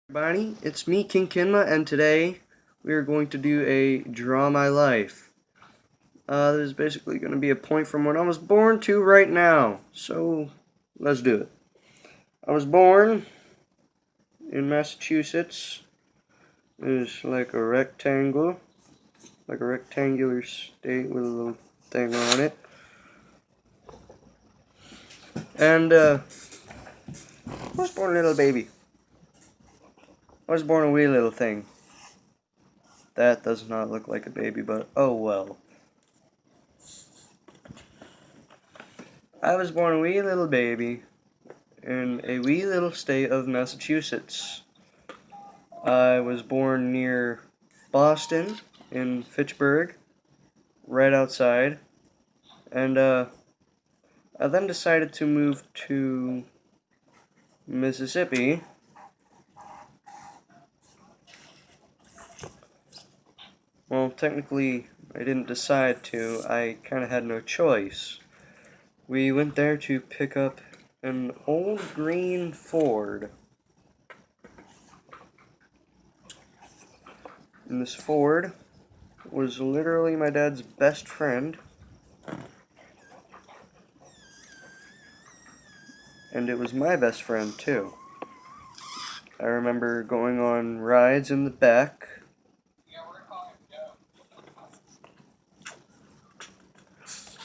Everybody, it's me, King Kinma, and today we are going to do a Draw My Life. This is basically going to be a point from when I was born to right now, so let's do it. I was born in Massachusetts. It's like a rectangle, like a rectangular state with a little thing on it. And I was born a little baby. I was born a wee little thing. That does not look like a baby, but oh well. I was born a wee little baby in a wee little state of Massachusetts. I was born near Boston in Fitchburg, right outside, and I then decided to move to Mississippi. Well, technically, I didn't decide to. I kind of had no choice. We went there to pick up an old green Ford. And this Ford was literally my dad's best friend. And it was my best friend, too. I remember going on rides in the back.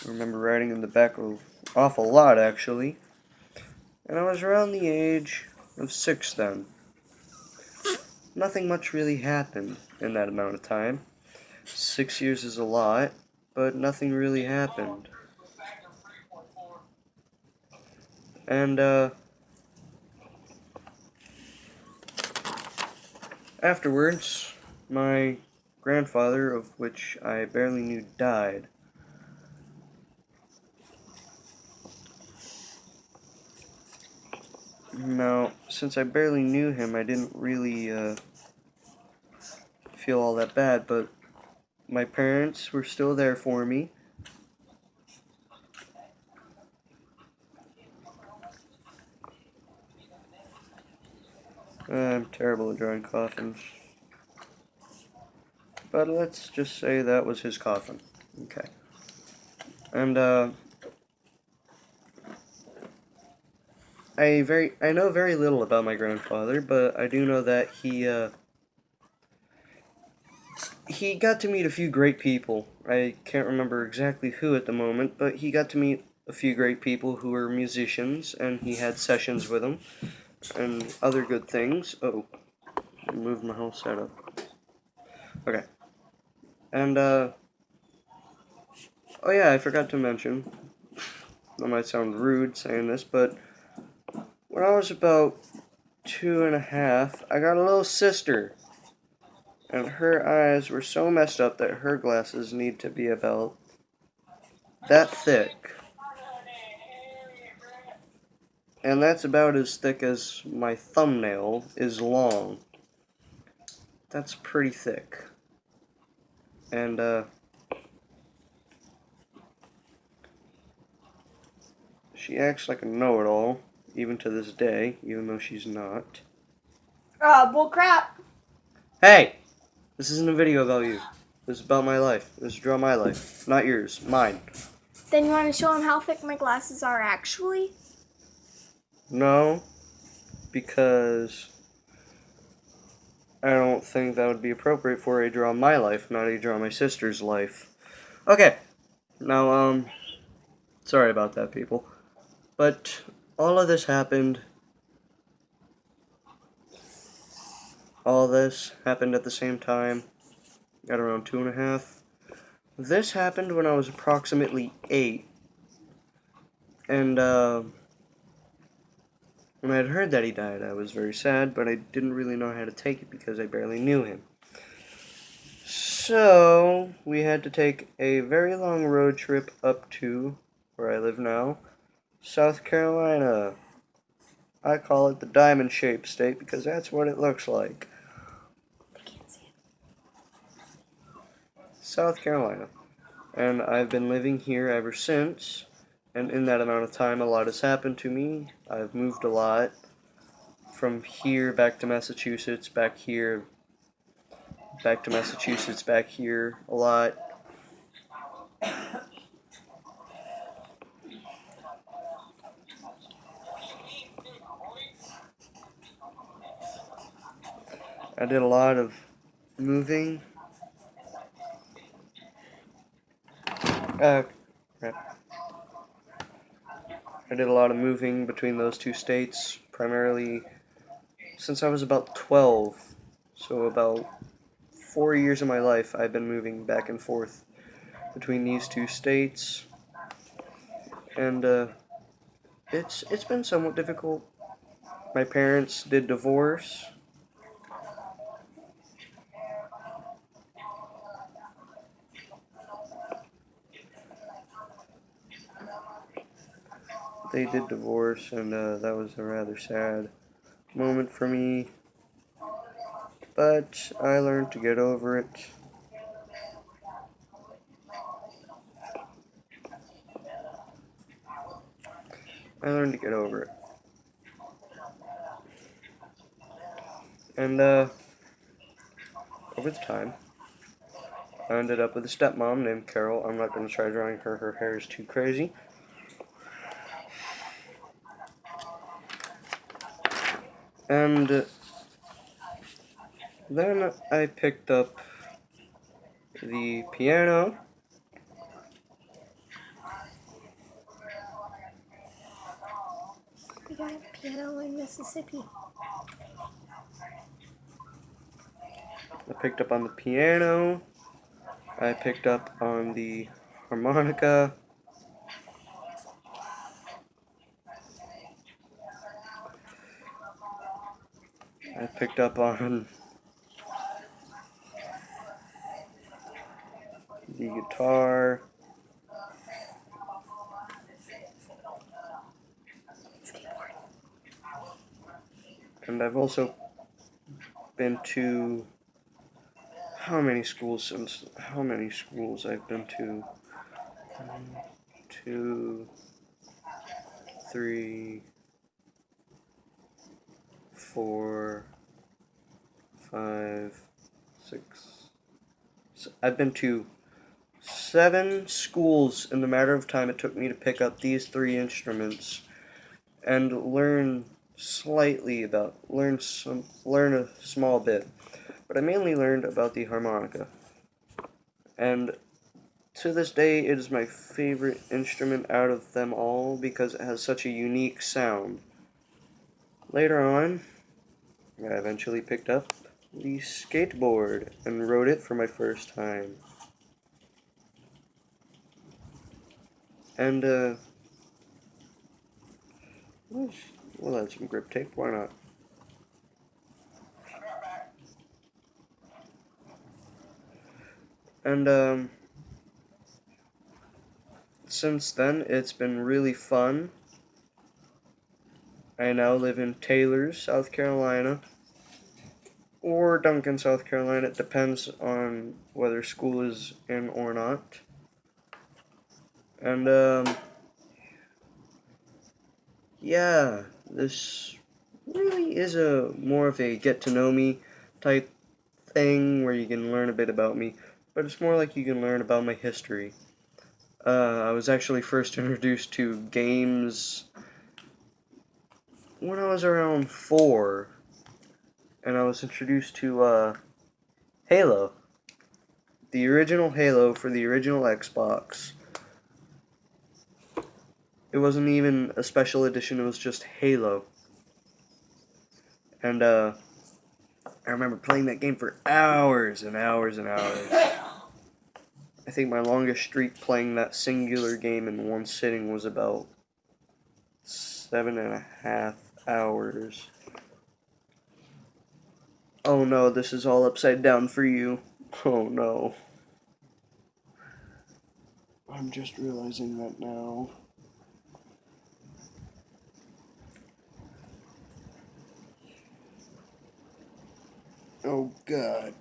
I remember riding in the back an awful lot, actually. And I was around the age of 6 then. Nothing much really happened in that amount of time. 6 years is a lot, but nothing really happened. And, afterwards, my grandfather, of which I barely knew, died. Now, since I barely knew him, I didn't really, feel all that bad, but my parents were still there for me. I'm terrible at drawing coffins. But let's just say that was his coffin. Okay. And, I know very little about my grandfather, but I do know that he got to meet a few great people. I can't remember exactly who at the moment, but he got to meet a few great people who were musicians, and he had sessions with them, and other good things. Oh, I moved my whole setup. Okay. And, oh yeah, I forgot to mention, that might sound rude saying this, but when I was about 2.5, I got a little sister. And her eyes were so messed up that her glasses need to be about that thick. And that's about as thick as my thumbnail is long. That's pretty thick. And, she acts like a know-it-all, even to this day, even though she's not. Bullcrap. Hey! This isn't a video about you. This is about my life. This is Draw My Life. Not yours. Mine. Then you want to show him how thick my glasses are actually? No, because I don't think that would be appropriate for a Draw My Life, not a Draw My Sister's Life. Okay, now, sorry about that, people. But all of this happened. All this happened at the same time. At around 2.5. This happened when I was approximately 8. And, when I had heard that he died, I was very sad, but I didn't really know how to take it because I barely knew him. So, we had to take a very long road trip up to where I live now, South Carolina. I call it the diamond-shaped state because that's what it looks like. They can't see it. South Carolina. And I've been living here ever since. And in that amount of time, a lot has happened to me. I've moved a lot from here back to Massachusetts, back here, back to Massachusetts, back here a lot. I did a lot of moving. Crap. I did a lot of moving between those two states, primarily since I was about 12. So about 4 years of my life I've been moving back and forth between these two states. And it's been somewhat difficult. My parents did divorce. They did divorce, and that was a rather sad moment for me. But I learned to get over it. I learned to get over it. And over the time, I ended up with a stepmom named Carol. I'm not going to try drawing her. Her hair is too crazy. And then I picked up the piano. We got a piano in Mississippi. I picked up on the piano. I picked up on the harmonica. I picked up on the guitar. Skateboard. And I've also been to how many schools I've been to? 1, 2, 3, 4, 5, 6. I've been to 7 schools in the matter of time it took me to pick up these 3 instruments and learn a small bit. But I mainly learned about the harmonica. And to this day, it is my favorite instrument out of them all because it has such a unique sound. Later on, I eventually picked up the skateboard and rode it for my first time. And, we'll add some grip tape, why not? And, since then, it's been really fun. I now live in Taylor, South Carolina, or Duncan, South Carolina. It depends on whether school is in or not. And, yeah, this really is more of a get-to-know-me type thing where you can learn a bit about me, but it's more like you can learn about my history. I was actually first introduced to games when I was around 4, and I was introduced to Halo, the original Halo for the original Xbox. It wasn't even a special edition, it was just Halo. And I remember playing that game for hours and hours and hours. I think my longest streak playing that singular game in one sitting was about 7.5 hours. Oh no, this is all upside down for you. Oh no. I'm just realizing that now. Oh god.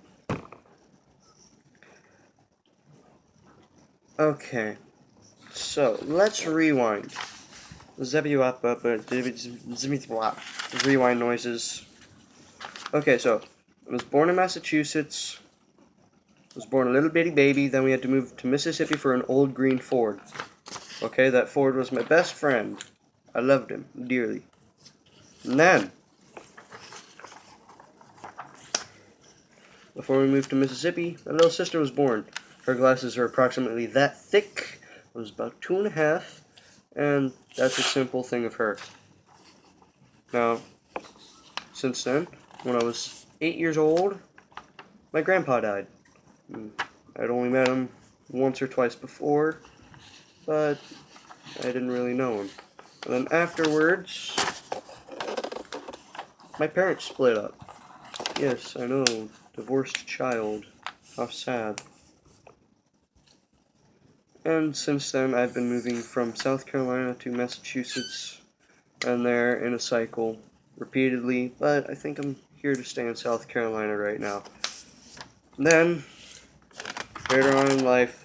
Okay. So, let's rewind. rewind noises. Okay, so I was born in Massachusetts. I was born a little bitty baby. Then we had to move to Mississippi for an old green Ford. Okay, that Ford was my best friend. I loved him dearly. And then, before we moved to Mississippi, my little sister was born. Her glasses are approximately that thick. I was about 2.5, and that's a simple thing of her. Now, since then, when I was 8 years old, my grandpa died. I'd only met him once or twice before, but I didn't really know him. And then afterwards, my parents split up. Yes, I know, divorced child. How sad. And since then, I've been moving from South Carolina to Massachusetts, and there in a cycle, repeatedly, but I think I'm here to stay in South Carolina right now. And then, later on in life,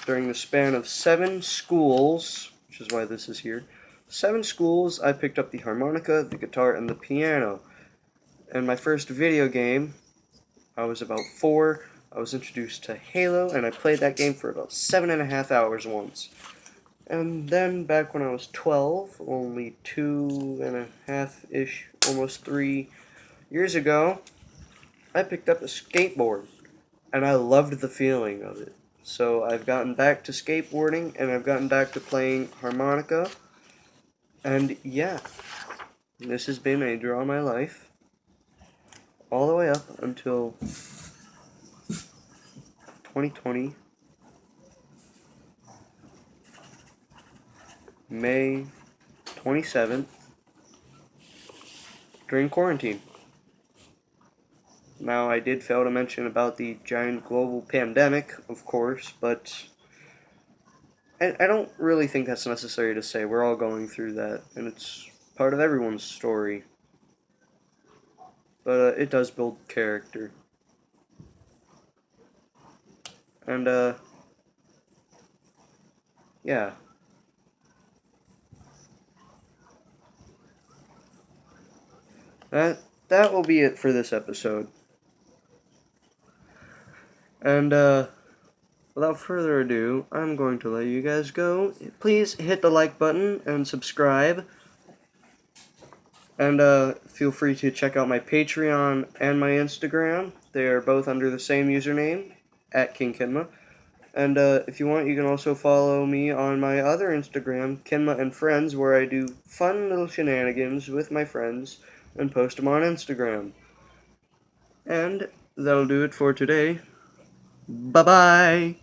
during the span of 7 schools, which is why this is here, 7 schools, I picked up the harmonica, the guitar, and the piano. And my first video game, I was about 4. I was introduced to Halo, and I played that game for about 7.5 hours once. And then back when I was 12, only 2.5-ish, almost 3 years ago, I picked up a skateboard, and I loved the feeling of it. So I've gotten back to skateboarding, and I've gotten back to playing harmonica, and yeah, this has been a Draw My Life, all the way up until 2020, May 27th, during quarantine. Now, I did fail to mention about the giant global pandemic, of course, but I don't really think that's necessary to say. We're all going through that, and it's part of everyone's story. But it does build character. And, yeah. That will be it for this episode. And, without further ado, I'm going to let you guys go. Please hit the like button and subscribe. And, feel free to check out my Patreon and my Instagram. They are both under the same username, @KingKenma. And, if you want, you can also follow me on my other Instagram, Kenma and Friends, where I do fun little shenanigans with my friends and post them on Instagram. And that'll do it for today. Bye-bye!